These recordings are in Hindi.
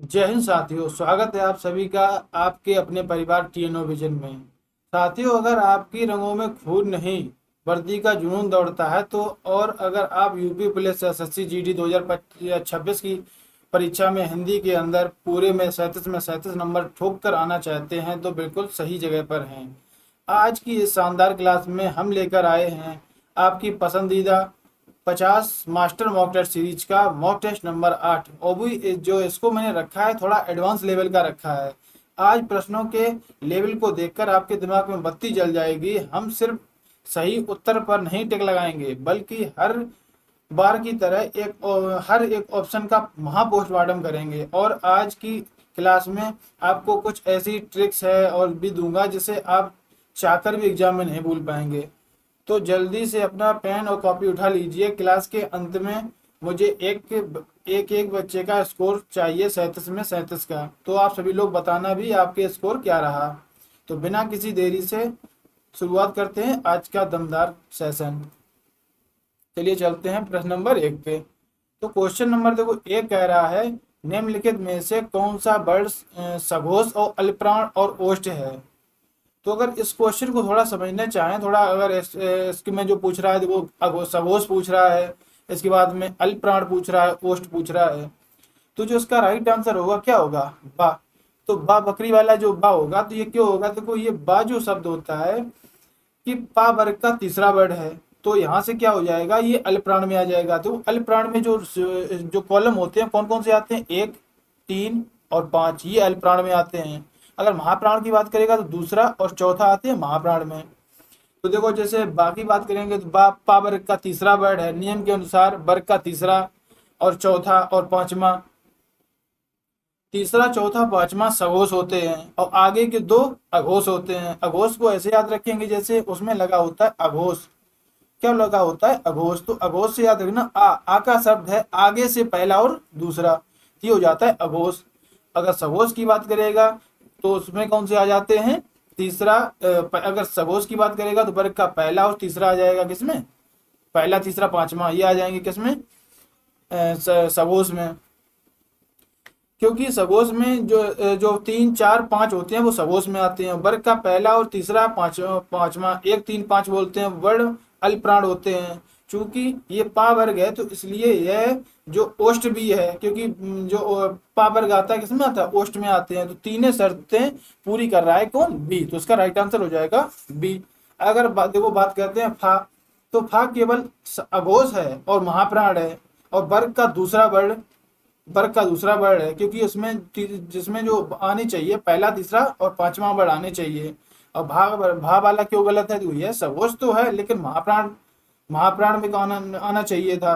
जय हिंद साथियों, स्वागत है आप सभी का आपके अपने परिवार टीएनओ विजन में। साथियों, अगर आपकी रंगों में खून नहीं, वर्दी का जुनून दौड़ता है तो और अगर आप यूपी पुलिस एसएससी जीडी 2026 की परीक्षा में हिंदी के अंदर पूरे में 37 नंबर ठोक कर आना चाहते हैं तो बिल्कुल सही जगह पर हैं। आज की इस शानदार क्लास में हम लेकर आए हैं आपकी पसंदीदा 50 मास्टर मॉक टेस्ट सीरीज का मॉक टेस्ट नंबर 8। और भी जो इसको मैंने रखा है थोड़ा एडवांस लेवल का रखा है। आज प्रश्नों के लेवल को देखकर आपके दिमाग में बत्ती जल जाएगी। हम सिर्फ सही उत्तर पर नहीं टिक लगाएंगे बल्कि हर बार की तरह हर एक ऑप्शन का महापोस्टमार्टम करेंगे। और आज की क्लास में आपको कुछ ऐसी ट्रिक्स है और भी दूंगा जिसे आप चाहकर भी एग्जाम में नहीं भूल पाएंगे। तो जल्दी से अपना पेन और कॉपी उठा लीजिए। क्लास के अंत में मुझे एक बच्चे का स्कोर चाहिए 37 में 37 का। तो आप सभी लोग बताना भी आपके स्कोर क्या रहा। तो बिना किसी देरी से शुरुआत करते हैं आज का दमदार सेशन। चलिए चलते हैं प्रश्न नंबर 1 पे। तो क्वेश्चन नंबर देखो एक कह रहा है, निम्नलिखित में से कौन सा वर्ड सघोष और अल्पप्राण और ओष्ठ है। तो अगर इस क्वेश्चन को थोड़ा समझना चाहें, थोड़ा अगर इसके में जो पूछ रहा है वो सघोष पूछ रहा है, इसके बाद में अल्पप्राण पूछ रहा है, ओष्ठ पूछ रहा है, तो जो इसका राइट आंसर होगा क्या होगा? बा। तो बा बकरी वाला जो बा होगा तो ये क्यों होगा? देखो ये बा जो शब्द होता है कि पा वर्ग का तीसरा वर्ड है, तो यहाँ से क्या हो जाएगा, ये अल्पप्राण में आ जाएगा। तो अल्पप्राण में जो जो कॉलम होते हैं कौन कौन से आते हैं? 1, 3 और 5, ये अल्पप्राण में आते हैं। अगर महाप्राण की बात करेगा तो दूसरा और चौथा आते हैं महाप्राण में। तो देखो जैसे बाकी बात करेंगे तो बा पा वर्ग का तीसरा वर्ड है, नियम के अनुसार वर्ग का तीसरा और चौथा और पांचवा, तीसरा चौथा पांचवा सघोष होते हैं और आगे के दो अघोष होते हैं। अघोष को ऐसे याद रखेंगे जैसे उसमें लगा होता है अघोष। क्या लगा होता है? अघोष। तो अघोष से याद रखना, आ का शब्द है आगे से पहला और दूसरा, ये हो जाता है अघोष। अगर सघोष की बात करेगा तो उसमें कौन से आ जाते हैं? तीसरा अगर सघोष की बात करेगा तो वर्ग का पहला और तीसरा आ जाएगा किसमें? पहला तीसरा पांचवा ये आ जाएंगे किसमें? सघोष में। क्योंकि सघोष में जो 3, 4, 5 होते हैं वो सघोष में आते हैं। वर्ग का पहला और तीसरा पांचवा 1, 3, 5 बोलते हैं, वर्ण अल्पप्राण होते हैं। चूंकि ये पा वर्ग है तो इसलिए यह जो ओष्ठ भी है, क्योंकि जो पा वर्ग आता है किसमें आता है? ओष्ठ में आते हैं। तो तीनों शर्तें पूरी कर रहा है कौन? बी। तो इसका राइट आंसर हो जाएगा बी। अगर देखो बात करते हैं फा, तो फा केवल अघोष है और महाप्राण है और वर्ग का दूसरा वर्ड है, क्योंकि उसमें जिसमें जो आनी चाहिए पहला तीसरा और पांचवा वर्ड आने चाहिए। और भा वाला क्यों गलत है? तो ये सघोष तो है लेकिन महाप्राण, महाप्राण में आना चाहिए था,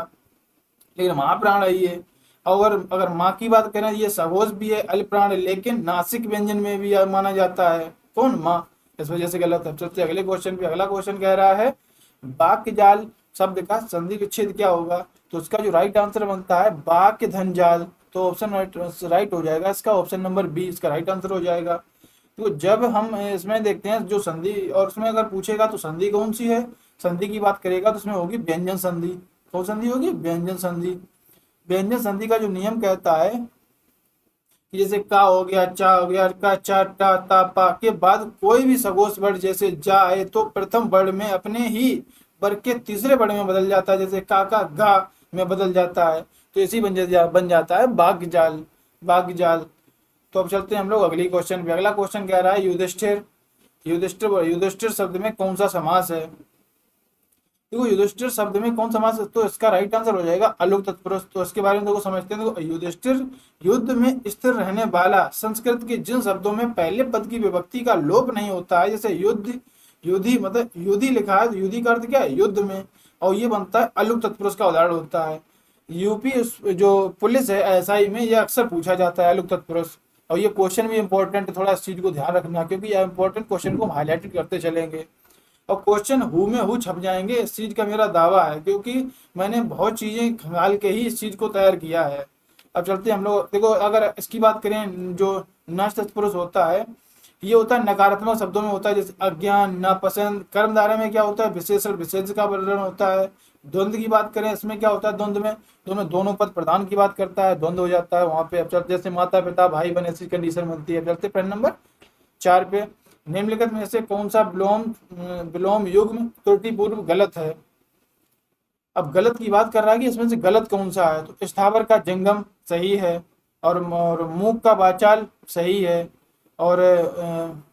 लेकिन महाप्राण है ये। और अगर माँ की बात करें, ये सघोष भी है अल्पप्राण है लेकिन नासिक व्यंजन में भी माना जाता है कौन? माँ। इस वजह से गलत है। चलते अगले क्वेश्चन पे। अगला क्वेश्चन कह रहा है, वाक्य जाल शब्द का संधि विच्छेद क्या होगा? तो उसका जो राइट आंसर बनता है वाक्य धन जाल। तो ऑप्शन राइट हो जाएगा इसका, ऑप्शन नंबर बी इसका राइट आंसर हो जाएगा। तो जब हम इसमें देखते हैं जो संधि, और उसमें अगर पूछेगा तो संधि कौन सी है, संधि की बात करेगा तो उसमें होगी व्यंजन संधि। कौन संधि होगी? व्यंजन संधि। व्यंजन संधि का जो नियम कहता है कि जैसे का हो गया, चा हो गया, का, चा, टा, ता, पा के बाद कोई भी सघोष वर्ड जैसे जा आए तो प्रथम वर्ड में अपने ही वर्ग के तीसरे वर्ड में बदल जाता है। जैसे का गा में बदल जाता है, तो इसी बन जाता है भाग्य जाल, भाग्य जाल। तो अब चलते हैं हम लोग अगली क्वेश्चन पे। अगला क्वेश्चन कह रहा है, युधिष्ठिर। युधिष्ठिर युधिष्ठिर शब्द में कौन सा समास है? देखो युधिष्ठिर शब्द में कौन समास है? तो इसका राइट आंसर हो जाएगा अलुक तत्पुरुष। तो इसके बारे में देखो समझते हैं। देखो युधिष्ठिर युद्ध में स्थिर रहने वाला। संस्कृत के जिन शब्दों में पहले पद की विभक्ति का लोप नहीं होता है, जैसे युद्ध, युद्धि मतलब युद्धि लिखा है तो युद्धि का अर्थ क्या है? युद्ध में। और ये बनता है अलुक तत्पुरुष का उदाहरण होता है। यूपी जो पुलिस है एसआई में ये अक्सर पूछा जाता है अलुक तत्पुरुष। और ये क्वेश्चन भी इंपॉर्टेंट है, थोड़ा इस चीज को ध्यान रखना क्योंकि ये इंपॉर्टेंट क्वेश्चन को हम हाईलाइट करते चलेंगे और क्वेश्चन हु में हु छप जाएंगे, इस चीज का मेरा दावा है क्योंकि मैंने बहुत चीजें खंगाल के ही इस चीज को तैयार किया है। अब चलते हम लोग, देखो अगर इसकी बात करें जो नष्ट तत्पुरुष होता है, ये होता है नकारात्मक शब्दों में होता है, जैसे अज्ञान, नापसंद। कर्मधारय में क्या होता है? विशेषण विशेष का वर्णन होता है। द्वंद्व की बात करें, इसमें क्या होता है, द्वंद्व में दोनों पद प्रधान की बात करता है, द्वंद्व हो जाता है वहां पे। अब चलते जैसे माता पिता भाई बहन, ऐसी कंडीशन बनती है। चलते प्रश्न नंबर 4 पे, निम्नलिखित में से कौन सा विलोम युग्म त्रुटिपूर्व गलत है। अब गलत की बात कर रहा है कि इसमें से गलत कौन सा है, तो स्थावर का जंगम सही है, और मूक का वाचाल सही है, और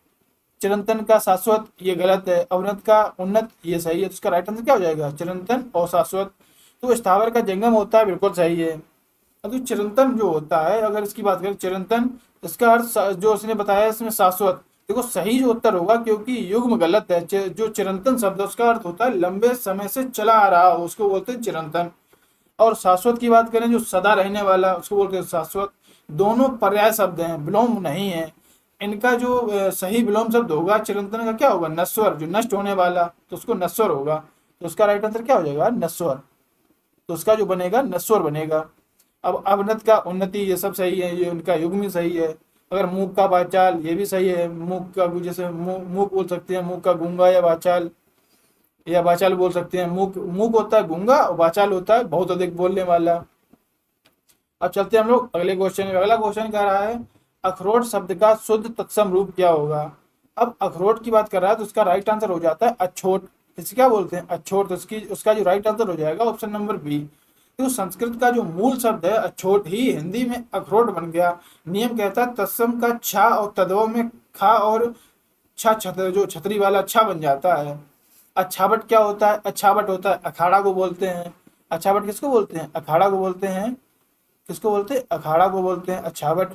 चिरंतन का शाश्वत ये गलत है, अवनत का उन्नत ये सही है। तो इसका राइट आंसर क्या हो जाएगा, चिरंतन और शाश्वत। तो स्थावर का जंगम होता है, बिल्कुल सही है। अब तो चिरंतन जो होता है, अगर इसकी बात करें चिरंतन, इसका अर्थ जो उसने बताया इसमें शाश्वत, देखो सही जो उत्तर होगा, क्योंकि युग्म गलत है। जो चिरंतन शब्द है उसका अर्थ होता है लंबे समय से चला आ रहा हो, उसको बोलते हैं चिरंतन। और शाश्वत की बात करें, जो सदा रहने वाला, उसको बोलते हैं शाश्वत। दोनों पर्याय शब्द हैं, विलोम नहीं है। इनका जो सही विलोम शब्द होगा चिरंतन का क्या होगा, नश्वर, जो नष्ट होने वाला, तो उसको नश्वर होगा। तो उसका राइट आंसर क्या हो जाएगा, नश्वर। तो उसका जो बनेगा नश्वर बनेगा। अब अवनत का उन्नति ये सब सही है, ये उनका युग्म ही सही है। अगर मूक का वाचाल ये भी सही है, मूक का जैसे मूक बोल सकते हैं, मूक का गूंगा या वाचाल, या वाचाल बोल सकते हैं। मूक मूक होता है गूंगा, और वाचाल होता है बहुत अधिक बोलने वाला। अब चलते हैं हम लोग अगले क्वेश्चन में। अगला क्वेश्चन कह रहा है अखरोट शब्द का शुद्ध तत्सम रूप क्या होगा। अब अखरोट की बात कर रहा है तो उसका राइट आंसर हो जाता है अछोट। इसे क्या बोलते हैं, अछोट। तो उसका जो राइट आंसर हो जाएगा ऑप्शन नंबर बी। तो संस्कृत का जो मूल शब्द है अछोट ही हिंदी में अखरोट बन गया। नियम कहता है तत्सम का छा और तद्भव में खा और छा जो छतरी वाला छा बन जाता है। अच्छावट क्या होता है, अच्छावट होता है अखाड़ा को बोलते हैं। अच्छावट किसको बोलते हैं, अखाड़ा को बोलते हैं। किसको बोलते हैं, अखाड़ा को बोलते हैं अच्छावट।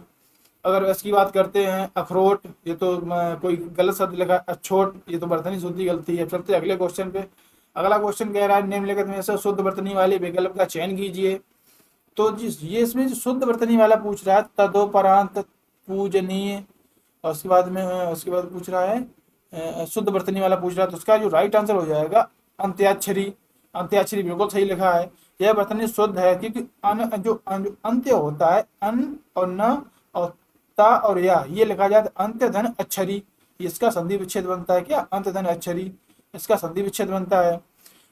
अगर इसकी बात करते हैं अखरोट, ये तो कोई गलत शब्द लिखा है, अछोट ये तो बर्तनी शुद्धि गलती है। चलते अगले क्वेश्चन पे। अगला क्वेश्चन कह रहा है निम्नलिखित में से शुद्ध बर्तनी वाले विकल्प का चयन कीजिए। तो जिस ये इसमें जो शुद्ध बर्तनी वाला पूछ रहा है तदोपरांत पूजनीय, और उसके बाद पूछ रहा है शुद्ध बर्तनी वाला पूछ रहा है, तो उसका जो राइट आंसर हो जाएगा अंत्याक्षरी। अंत्याक्षरी बिल्कुल सही लिखा है। यह बर्तनी शुद्ध है क्योंकि जो अंत्य होता है, अन और न और ता और या, ये लिखा जाता है अंत्य धन अक्षरी। इसका संधि विच्छेद बनता है क्या, अंत्य धन अक्षरी, इसका संधि विच्छेद बनता है।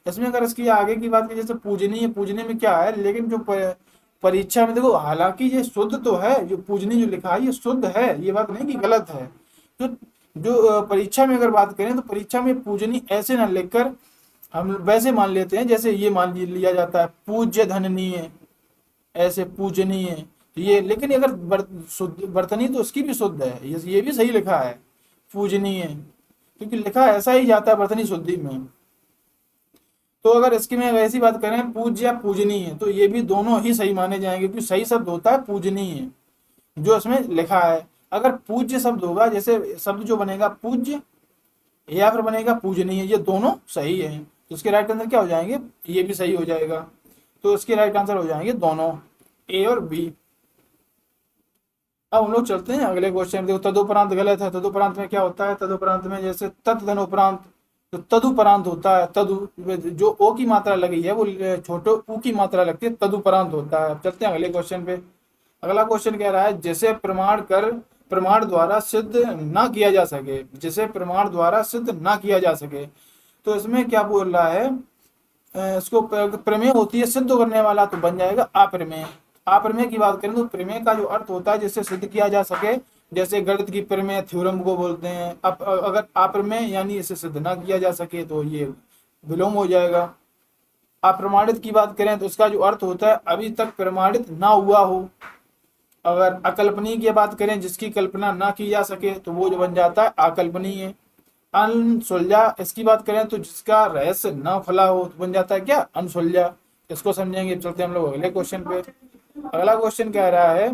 इसमें अगर इसकी आगे की बात की, जैसे पूजनीय, पूजनीय में क्या है, लेकिन जो परीक्षा में देखो, हालांकि ये शुद्ध तो है, जो पूजनीय जो लिखा है ये शुद्ध है, ये बात नहीं कि गलत है। जो जो परीक्षा में अगर बात करें तो परीक्षा में पूजनीय ऐसे ना लिखकर हम वैसे मान लेते हैं, जैसे ये मान लिया जाता है पूज्य धननीय, ऐसे पूजनीय। तो ये लेकिन अगर बर्तनी तो उसकी भी शुद्ध है, ये भी सही लिखा है पूजनीय, क्योंकि लिखा ऐसा ही जाता है बर्तनी शुद्धि में। तो अगर इसकी में ऐसी बात करें पूज्य या पूजनीय, तो ये भी दोनों ही सही माने जाएंगे, क्योंकि सही शब्द होता है पूजनीय जो इसमें लिखा है। अगर पूज्य शब्द होगा, जैसे शब्द जो बनेगा पूज्य या फिर बनेगा पूजनीय, ये दोनों सही है। तो इसके राइट आंसर क्या हो जाएंगे, ये भी सही हो जाएगा। तो इसके राइट आंसर हो जाएंगे दोनों, ए और बी। अब हम लोग चलते हैं अगले क्वेश्चन। देखो तदुपरांत गलत है। तदुपरांत में क्या होता है, तदुपरांत में जैसे तत्धन उपरांत, तो तदुपरांत होता है। तदु जो ओ की मात्रा लगी है वो छोटे ऊ की मात्रा लगती है, तदुपरांत होता है। चलते हैं अगले क्वेश्चन पे। अगला क्वेश्चन कह रहा है जिसे प्रमाण द्वारा सिद्ध ना किया जा सके, जिसे प्रमाण द्वारा सिद्ध ना किया जा सके। तो इसमें क्या बोल रहा है, इसको प्रमेय होती है सिद्ध करने वाला, तो बन जाएगा अप्रमेय। अप्रमेय की बात करें तो प्रमेय का जो अर्थ होता है जिससे सिद्ध किया जा सके, जैसे गणित की प्रमेय थ्योरम को बोलते हैं। अब अगर अप्रमेय यानी इसे सिद्ध ना किया जा सके तो ये विलोम हो जाएगा। अप्रमाणित की बात करें तो उसका जो अर्थ होता है अभी तक प्रमाणित ना हुआ हो। अगर अकल्पनीय की बात करें, जिसकी कल्पना ना की जा सके, तो वो जो बन जाता है अकल्पनीय। अनसुलझा इसकी बात करें तो जिसका रहस्य ना खुला हो, तो बन जाता है क्या, अनसुलझा। इसको समझेंगे। चलते हम लोग अगले क्वेश्चन पे। अगला क्वेश्चन कह रहा है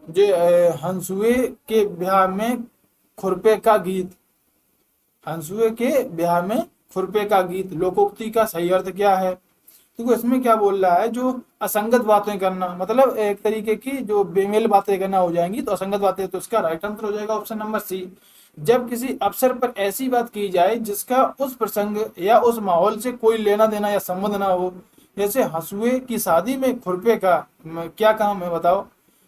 जो हंसुए के ब्याह में खुरपे का गीत, हंसुए के ब्याह में खुरपे का गीत लोकोक्ति का सही अर्थ क्या है। देखो इसमें क्या बोल रहा है, जो असंगत बातें करना, मतलब एक तरीके की जो बेमेल बातें करना हो जाएंगी, तो असंगत बातें, तो इसका राइट आंसर हो जाएगा ऑप्शन नंबर सी। जब किसी अवसर पर ऐसी बात की जाए जिसका उस प्रसंग या उस माहौल से कोई लेना देना या संबंध ना हो, जैसे हंसुए की शादी में खुरपे का क्या काम है बताओ।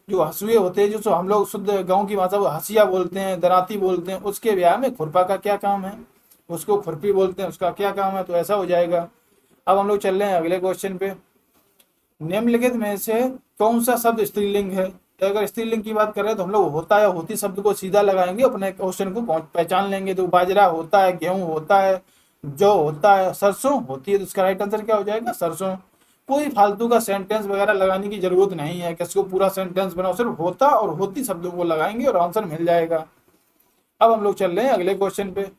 जो हंसुए होते हैं, जो हम लोग शुद्ध गाँव की भाषा वो हंसिया बोलते हैं, दराती बोलते हैं, उसके ब्याह में खुरपा का क्या काम है, उसको खुरपी बोलते हैं, उसका क्या काम है, तो ऐसा हो जाएगा। अब हम लोग चल रहे हैं अगले क्वेश्चन पे। निम्नलिखित में से कौन सा शब्द स्त्रीलिंग है? तो अगर स्त्रीलिंग की बात करें तो हम लोग होता या होती शब्द को सीधा लगाएंगे, अपने क्वेश्चन को पहचान लेंगे। तो बाजरा होता है, गेहूं होता है, जौ होता है, सरसों होती है, तो इसका राइट आंसर क्या हो जाएगा? सरसों। कोई फालतू का सेंटेंस वगैरह लगाने की जरूरत नहीं है कि इसको पूरा सेंटेंस बनाओ, सिर्फ होता और होती शब्दों को लगाएंगे और आंसर मिल जाएगा। अब हम लोग चल रहे हैं अगले क्वेश्चन पे।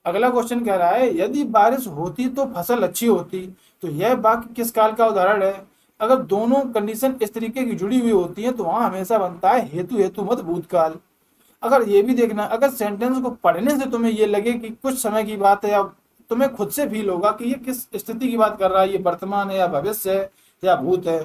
अगला क्वेश्चन कह रहा है, यदि बारिश होती तो फसल अच्छी होती। तो यह वाक्य किस काल का उदाहरण है? अगर दोनों कंडीशन इस तरीके की जुड़ी हुई होती हैं तो वहां हमेशा बनता है हेतु हेतु मत भूतकाल। अगर ये भी देखना, अगर सेंटेंस को पढ़ने से तुम्हें ये लगे कि कुछ समय की बात है, या तुम्हें खुद से फील होगा कि ये किस स्थिति की बात कर रहा है, ये वर्तमान है या भविष्य है या भूत है,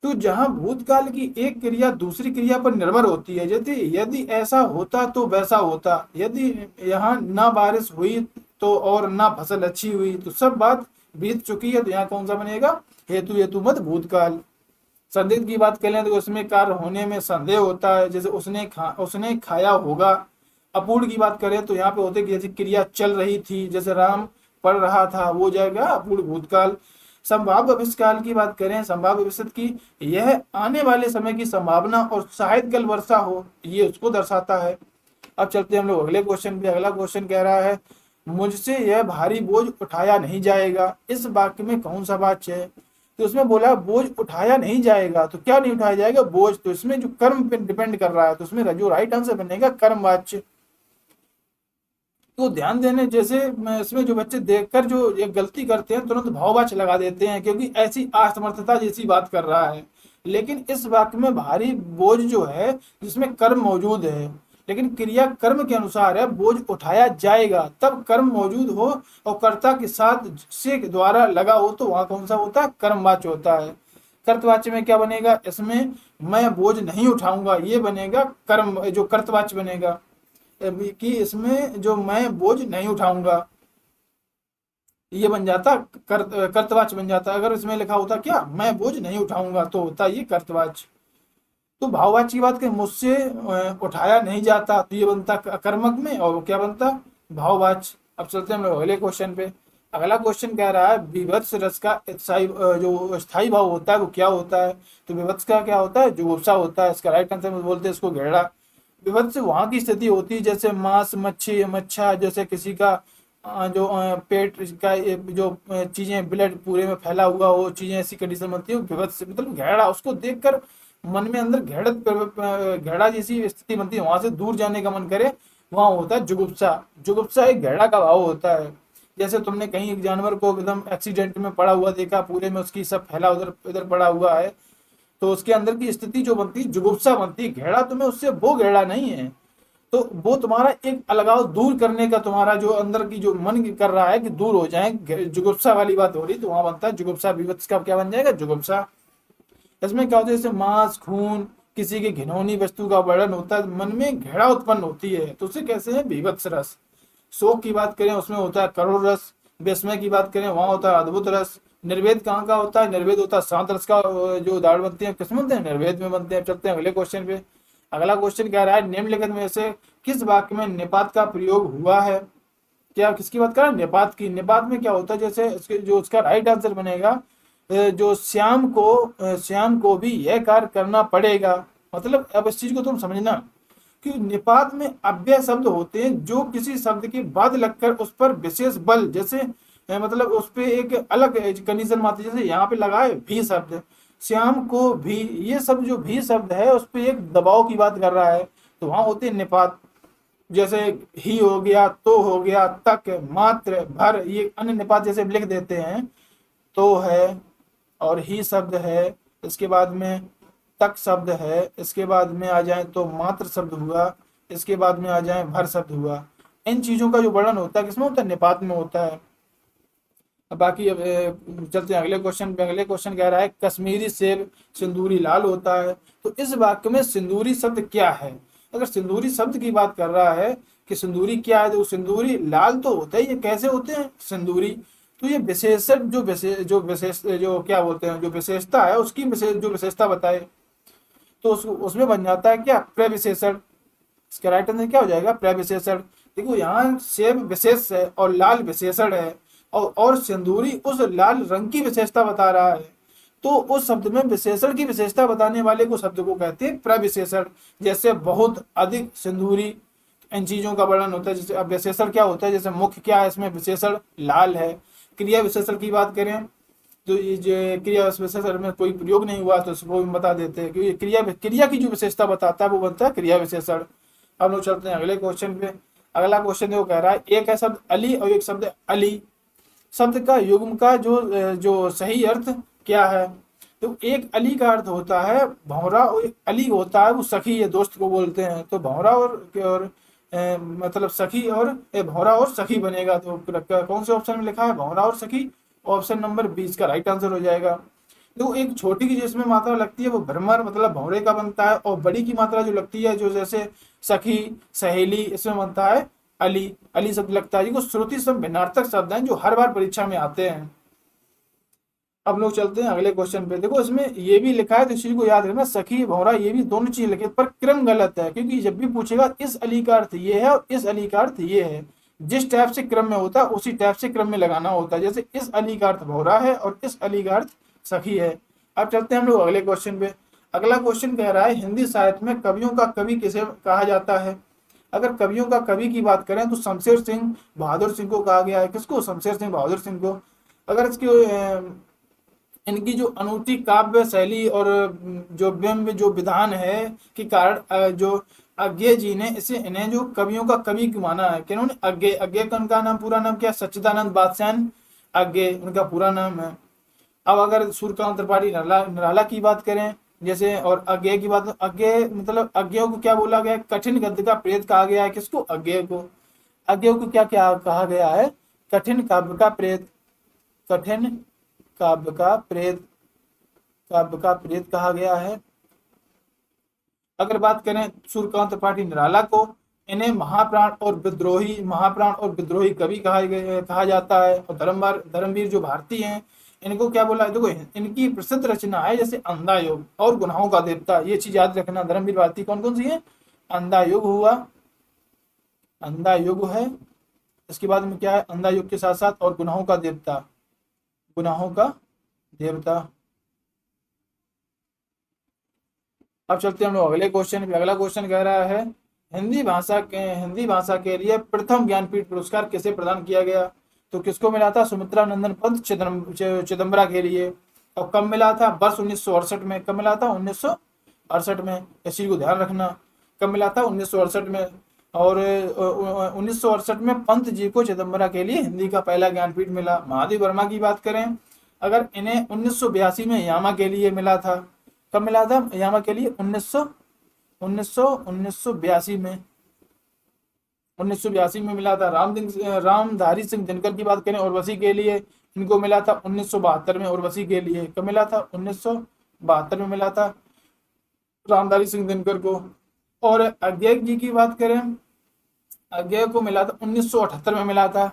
तो जहां भूतकाल की एक क्रिया दूसरी क्रिया पर निर्भर होती है, यदि यदि ऐसा होता तो वैसा होता, यदि यहाँ ना बारिश हुई तो और ना फसल अच्छी हुई, तो सब बात बीत चुकी है, तो यहाँ कौन सा बनेगा? हेतु हेतु मत भूतकाल। संदिग्ध की बात करें तो उसमें कार्य होने में संदेह होता है, जैसे उसने खाया होगा। अपूर्ण की बात करें तो यहाँ पे होते कि जैसे क्रिया चल रही थी, जैसे राम पढ़ रहा था, वो जाएगा अपूर्ण भूतकाल। संभाव्य भविष्य काल की बात करें, संभाव्य भविष्य की, यह आने वाले समय की संभावना और शायद कल वर्षा हो, ये उसको दर्शाता है। अब चलते हैं हम लोग अगले क्वेश्चन पे। अगला क्वेश्चन कह रहा है, मुझसे यह भारी बोझ उठाया नहीं जाएगा, इस वाक्य में कौन सा वाच्य है? तो उसमें बोला बोझ उठाया नहीं जाएगा, तो क्या नहीं उठाया जाएगा? बोझ। तो इसमें जो कर्म पे डिपेंड कर रहा है, तो उसमें जो राइट आंसर बनेगा कर्म वाच्य। तो ध्यान देने, जैसे इसमें जो बच्चे देखकर जो ये गलती करते हैं, तुरंत भाववाच्य लगा देते हैं क्योंकि ऐसी असमर्थता जैसी बात कर रहा है। लेकिन इस वाक्य में भारी बोझ जो है, जिसमें कर्म मौजूद है, लेकिन क्रिया कर्म के अनुसार है, बोझ उठाया जाएगा, तब कर्म मौजूद हो और कर्ता के साथ से द्वारा लगा हो, तो वहां कौन सा होता है? कर्मवाच्य होता है। कर्तवाच्य में क्या बनेगा? इसमें मैं बोझ नहीं उठाऊंगा, ये बनेगा कर्म, जो कर्तवाच्य बनेगा कि इसमें जो मैं बोझ नहीं उठाऊंगा, ये बन जाता कर्तवाच्य बन जाता। अगर इसमें लिखा होता क्या, मैं बोझ नहीं उठाऊंगा, तो होता ये कर्तवाच्य। तो भाववाच्य की बात करें, मुझसे उठाया नहीं जाता, तो ये बनता कर्मक में, और वो क्या बनता? भाववाच्य। अब चलते हैं हम लोग अगले क्वेश्चन पे। अगला क्वेश्चन कह रहा है, विभत्स रस का जो स्थायी भाव होता है वो क्या होता है? तो विभत्स का क्या होता है? जुगुप्सा होता है। इसका राइट आंसर बोलते हैं इसको घेरा। विभत्स वहां की स्थिति होती है जैसे मांस, मच्छी, मच्छा, जैसे किसी का जो पेट का जो चीजें, ब्लड पूरे में फैला हुआ हो, चीजें ऐसी कंडीशन बनती है, विभत्स मतलब घेरा। उसको देखकर मन में अंदर घेड़ा जैसी स्थिति बनती है, वहां से दूर जाने का मन करे, वहां होता है जुगुप्सा। जुगुप्सा एक घेड़ा का भाव होता है। जैसे तुमने कहीं एक जानवर को एकदम एक्सीडेंट में पड़ा हुआ देखा, पूरे में उसकी सब फैला उधर इधर पड़ा हुआ है, तो उसके अंदर की स्थिति जो बनती है जुगुप्सा बनती है। घेड़ा तुम्हें उससे वो घेड़ा नहीं है, तो वो तुम्हारा एक अलगाव दूर करने का, तुम्हारा जो अंदर की जो मन कर रहा है कि दूर हो जाए, जुगुप्सा वाली बात हो रही, तो वहां बनता है जुगुप्सा। विवत्स का क्या बन जाएगा? जुगुप्सा। इसमें क्या होता है, जैसे मांस, खून, किसी की घिनौनी वस्तु का वर्णन होता है, मन में घृणा उत्पन्न होती है, तो उसे कैसे है? बीभत्स रस। शोक की बात करें उसमें होता है करुण रस। विस्मय की बात करें वहां होता है अद्भुत रस। निर्वेद कहाँ का होता है? निर्वेद होता है शांत रस का। जो उदाहरण बनते हैं किसमें बनते हैं? निर्वेद में बनते हैं। चलते हैं अगले क्वेश्चन पे। अगला क्वेश्चन कह रहा है, निम्नलिखित में से किस वाक्य में निपात का प्रयोग हुआ है? क्या किसकी बात कर रहा है? निपात की। निपात में क्या होता है? जैसे इसके जो उसका राइट आंसर बनेगा, जो श्याम को भी यह कार्य करना पड़ेगा। मतलब अब इस चीज को तुम समझना कि निपात में अव्यय शब्द होते हैं जो किसी शब्द के बाद लगकर उस पर विशेष बल, जैसे मतलब उस पे एक अलग कंडीशन में आती है। जैसे यहाँ पे लगा है भी शब्द, श्याम को भी, ये सब जो भी शब्द है उस पे एक दबाव की बात कर रहा है, तो वहां होते हैं निपात। जैसे ही हो गया, तो हो गया, तक, मात्र, भर, ये अन्य निपात जैसे लिख देते हैं। तो है और ही शब्द है, इसके बाद में तक शब्द है, इसके बाद में आ जाए तो मात्र शब्द हुआ, इसके बाद में आ जाए भर शब्द हुआ। इन चीजों का जो वर्णन होता है किसमें होता है? निपात में होता है। अब बाकी अब चलते हैं अगले क्वेश्चन पे। अगले क्वेश्चन कह रहा है, कश्मीरी सेब सिंदूरी लाल होता है, तो इस वाक्य में सिंदूरी शब्द क्या है? अगर सिंदूरी शब्द की बात कर रहा है कि सिंदूरी क्या है, तो सिंदूरी लाल तो होता है, ये कैसे होते हैं सिंदूरी? तो ये विशेषण जो क्या बोलते हैं, जो विशेषता है उसकी जो विशेषता बताए, तो उसमें बन जाता है क्या? प्रविशेषण। इसका राइट आंसर क्या हो जाएगा? प्रविशेषण। देखो यहाँ सेब विशेष है और लाल विशेषण है, और सिंदूरी उस लाल रंग की विशेषता बता रहा है, तो उस शब्द में विशेषण की विशेषता बताने वाले को शब्द को कहते हैं प्रविशेषण। जैसे बहुत, अधिक, सिंदूरी, इन चीजों का वर्णन होता है। जैसे अब विशेषण क्या होता है, जैसे मुख्य क्या है, इसमें विशेषण लाल है। क्रिया विशेषण की बात करें तो ये जो क्रिया विशेषण में कोई प्रयोग नहीं हुआ तो उसको भी बता देते हैं, क्योंकि क्रिया की जो विशेषता बताता है वो बनता है क्रिया विशेषण। अब लोग चलते हैं अगले क्वेश्चन पे। अगला क्वेश्चन देखो, कह रहा है एक है शब्द अली और एक शब्द अली, शब्द का युग्म का जो सही अर्थ क्या है। तो एक अली का अर्थ होता है भौरा, और एक अली होता है वो सखी या दोस्त को बोलते हैं। तो भौरा और मतलब सखी और भौरा और सखी बनेगा। तो कौन से ऑप्शन में लिखा है भौरा और सखी, ऑप्शन नंबर 20 का राइट आंसर हो जाएगा। तो एक छोटी की जिसमें मात्रा लगती है वो भ्रमर मतलब भौरे का बनता है, और बड़ी की मात्रा जो लगती है जो जैसे सखी, सहेली, इसमें बनता है अली। अली शब्द लगता है। ये कुछ श्रुति शब्द भिन्नार्थक शब्द हैं जो हर बार परीक्षा में आते हैं। अब लोग चलते हैं अगले क्वेश्चन पे। देखो इसमें ये भी लिखा है तो इस चीज को याद रखना, सखी भौरा ये भी दोनों चीज लिखे, पर क्रम गलत है, क्योंकि जब भी पूछेगा इस अली का अर्थ ये है और इस अली का अर्थ ये है, जिस टाइप से क्रम में होता है उसी टाइप से क्रम में लगाना होता है। जैसे इस अली का अर्थ भौरा है और इस अली का अर्थ सखी है। अब चलते हैं हम लोग अगले क्वेश्चन पे। अगला क्वेश्चन कह रहा है हिंदी साहित्य में कवियों का कवि किसे कहा जाता है। अगर कवियों का कवि की बात करें तो शमशेर सिंह बहादुर सिंह को कहा गया है। किसको? शमशेर सिंह बहादुर सिंह को। अगर इसकी इनकी जो अनूठी काव्य शैली और जो व्यंग जो विधान है के कारण जो अज्ञे जी ने इसे इन्हें जो कवियों का कवि माना है। किन्होंने? अज्ञे। अज्ञे का उनका नाम पूरा नाम क्या है? सच्चिदानंद बादशाह अज्ञे उनका पूरा नाम है। अब अगर सूर्यकांत त्रिपाठी निराला की बात करें जैसे, और अज्ञे की बात, अज्ञे मतलब अज्ञेय को क्या बोला गया है? कठिन गद्य का प्रेत कहा गया है। किसको? अज्ञेय को। अज्ञेय को क्या क्या कहा गया है? कठिन काव्य का प्रेत। कठिन काव्य का प्रेत, काव्य का प्रेत कहा गया है। अगर बात करें सूर्यकांत त्रिपाठी निराला को, इन्हें महाप्राण और विद्रोही कवि कहा जाता है। और धर्मवीर जो भारती हैं इनको क्या बोला है? देखो इनकी प्रसिद्ध रचना है जैसे अंधा योग और गुनाहों का देवता, ये चीज याद रखना। धर्मवीर भारती कौन कौन सी है? अंधा युग हुआ, अंधा युग है। इसके बाद में क्या है? अंधा युग के साथ साथ और गुनाहों का देवता, गुनाहों का देवता। अब चलते हैं हम लोग अगले क्वेश्चन पे। अगला क्वेश्चन कह रहा है हिंदी भाषा के लिए प्रथम ज्ञानपीठ पुरस्कार किसे प्रदान किया गया। तो किसको मिला था? सुमित्रा नंदन पंत चिदम्बरा के लिए। और कब मिला था? वर्ष 1968 में। कब मिला था? 1968 में। इस चीज को ध्यान रखना, कब मिला था? 1968 में। और 1968 में पंत जी को चिदम्बरा के लिए हिंदी का पहला ज्ञानपीठ मिला। महादेव वर्मा की बात करें, अगर इन्हें 1982 में यामा के लिए मिला था। कब मिला था यामा के लिए? 1982 में। 1982 में मिला था। रामधारी सिंह दिनकर की बात करें उर्वशी के लिए, इनको मिला था 1972 में। उर्वशी के लिए कब मिला था? 1972 में मिला था रामधारी सिंह दिनकर को। और अज्ञे जी की बात करें, अज्ञे को मिला था 1978 में मिला था।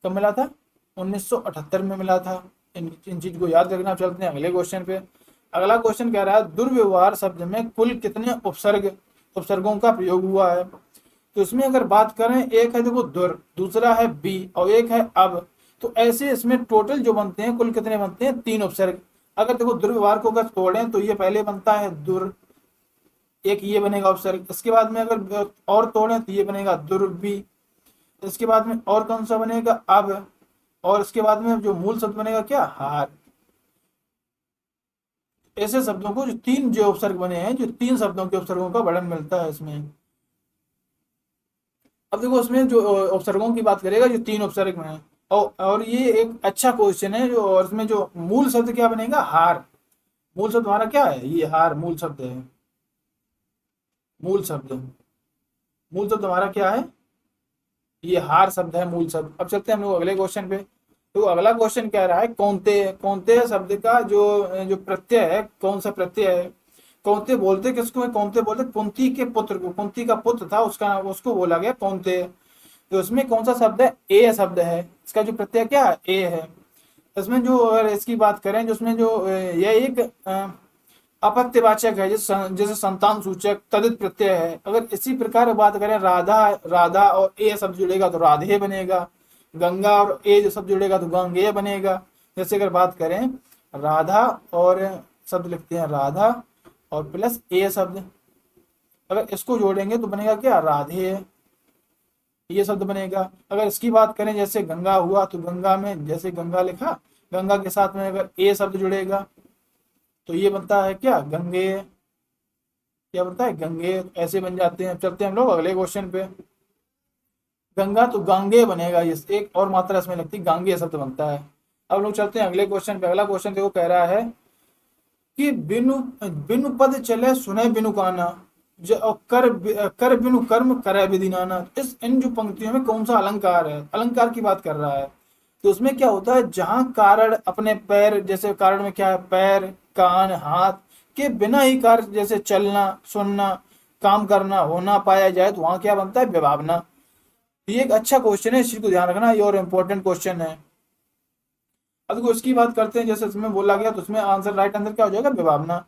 कब मिला था? 1978 में मिला था। इन चीज को याद रखना। चलते हैं अगले क्वेश्चन पे। अगला क्वेश्चन कह रहा है दुर्व्यवहार शब्द में कुल कितने उपसर्गों का प्रयोग हुआ है। तो इसमें अगर बात करें, एक है देखो दुर, दूसरा है बी और एक है अब। तो ऐसे इसमें टोटल जो बनते हैं कुल कितने बनते हैं? 3 उपसर्ग। अगर देखो दुर्व्यवहार को अगर तोड़ें तो ये पहले बनता है दुर, एक ये बनेगा उपसर्ग। इसके बाद में अगर और तोड़ें तो ये बनेगा दुर्बी। इसके बाद में और कौन सा बनेगा? अब। और इसके बाद में जो मूल शब्द बनेगा क्या? हार। ऐसे शब्दों को जो 3 जो उपसर्ग बने हैं, जो 3 शब्दों के उपसर्गों का वर्णन मिलता है इसमें। अब देखो उसमें जो उपसर्गों की बात करेगा जो 3 उपसर्ग में है, और ये एक अच्छा क्वेश्चन है जो, और इसमें जो मूल शब्द क्या बनेगा? हार। मूल शब्द हमारा क्या है? ये हार मूल शब्द है। मूल शब्द, मूल शब्द हमारा क्या है? ये हार शब्द है मूल शब्द। अब चलते हैं हम लोग अगले क्वेश्चन पे। तो अगला क्वेश्चन कह रहा है कौनते। कौनते शब्द का जो जो प्रत्यय है, कौन सा प्रत्यय है? कौनते बोलते किसको है? कौनते बोलते कुंती के पुत्र को। कुंती का पुत्र था उसका, उसको बोला गया कौनते। तो इसमें कौन सा शब्द है? ए शब्द है। इसका जो प्रत्यय क्या है? ए है। इसमें जो अगर इसकी बात करें जो उसमें जो यह एक अपत्यवाचक है, जैसे संतान सूचक तदित प्रत्यय है। अगर इसी प्रकार बात करें राधा, राधा और ए शब्द जुड़ेगा तो राधे बनेगा। गंगा और ए जो शब्द जुड़ेगा तो गंगेय बनेगा। जैसे अगर बात करें राधा और शब्द लिखते हैं राधा और प्लस ए शब्द, अगर इसको जोड़ेंगे तो बनेगा क्या, राधेय, ये शब्द बनेगा। अगर इसकी बात करें जैसे गंगा हुआ तो गंगा में जैसे गंगा लिखा, गंगा के साथ में अगर ए शब्द जुड़ेगा तो ये बनता है क्या, गंगेय, क्या बनता है, गंगेय, ऐसे बन जाते हैं। चलते हैं हम लोग अगले क्वेश्चन पे। गंगा तो गांगे बनेगा, ये एक और मात्रा इसमें लगती है, गांगे शब्द बनता है। अब लोग चलते हैं अगले क्वेश्चन पे। अगला क्वेश्चन देखो कह रहा है कि बिनु बिनु पद चले सुने बिनु काना, कर बिनु कर्म करे विधि नाना। इस इन जो पंक्तियों में कौन सा अलंकार है, अलंकार की बात कर रहा है। तो उसमें क्या होता है, जहां कारण अपने पैर, जैसे कारण में क्या है, पैर कान हाथ के बिना ही कार्य जैसे चलना सुनना काम करना होना पाया जाए तो वहां क्या बनता है, विभावना। ये एक अच्छा क्वेश्चन है, इस चीज को ध्यान रखना, ये और इम्पोर्टेंट क्वेश्चन है। अब देखो इसकी बात करते हैं, जैसे इसमें बोला गया तो उसमें आंसर, राइट आंसर क्या हो जाएगा, विभावना।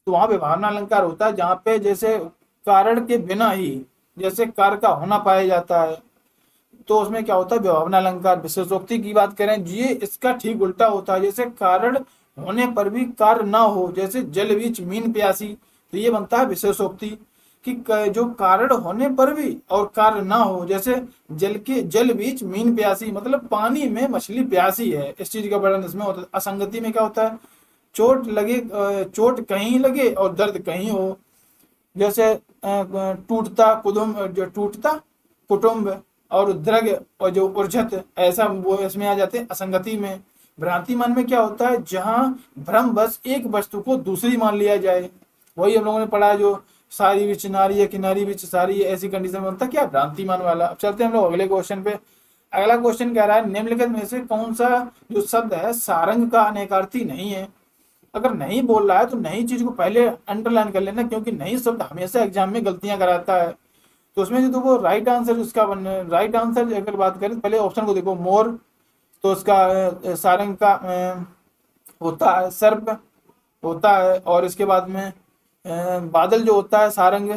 तो वहां विभावना अलंकार होता है जहाँ पे जैसे कारण के बिना ही जैसे कार्य का होना पाया जाता है, तो उसमें क्या होता है, विभावना अलंकार। विशेषोक्ति की बात करें ये इसका ठीक उल्टा होता है, जैसे कारण होने पर भी कार्य ना हो, जैसे जल बीच मीन प्यासी, तो ये बनता है विशेषोक्ति। कि जो कारण होने पर भी और कार्य ना हो, जैसे जल बीच मीन प्यासी, मतलब पानी में मछली प्यासी है, इस चीज का वर्णन इसमें होता है। असंगति में क्या होता है, चोट लगे, चोट कहीं लगे और दर्द कहीं हो, जैसे टूटता कुटुम्ब, जो टूटता कुटुम्ब और द्रग और जो उर्जत, ऐसा वो इसमें आ जाते हैं असंगति में। भ्रांति मान में क्या होता है, जहां भ्रम बस एक वस्तु को दूसरी मान लिया जाए, वही हम लोगों ने पढ़ा है, जो सारी विच नारी है कि नारी विच सारी है, ऐसी कंडीशन में बनता है क्या, भ्रांतिमान वाला। अब चलते हैं हम लोग अगले क्वेश्चन पे। अगला क्वेश्चन कह रहा है निम्नलिखित में से कौन सा जो शब्द है सारंग का अनेकार्थी नहीं है। अगर नहीं बोल रहा है तो नहीं चीज को पहले अंडरलाइन कर लेना, क्योंकि नहीं शब्द हमेशा एग्जाम में गलतियां कराता है। तो उसमें जो देखो राइट आंसर उसका राइट आंसर अगर बात करें, पहले ऑप्शन को देखो, मोर तो उसका सारंग का होता है, सर्प होता है, और इसके बाद में बादल जो होता है सारंग,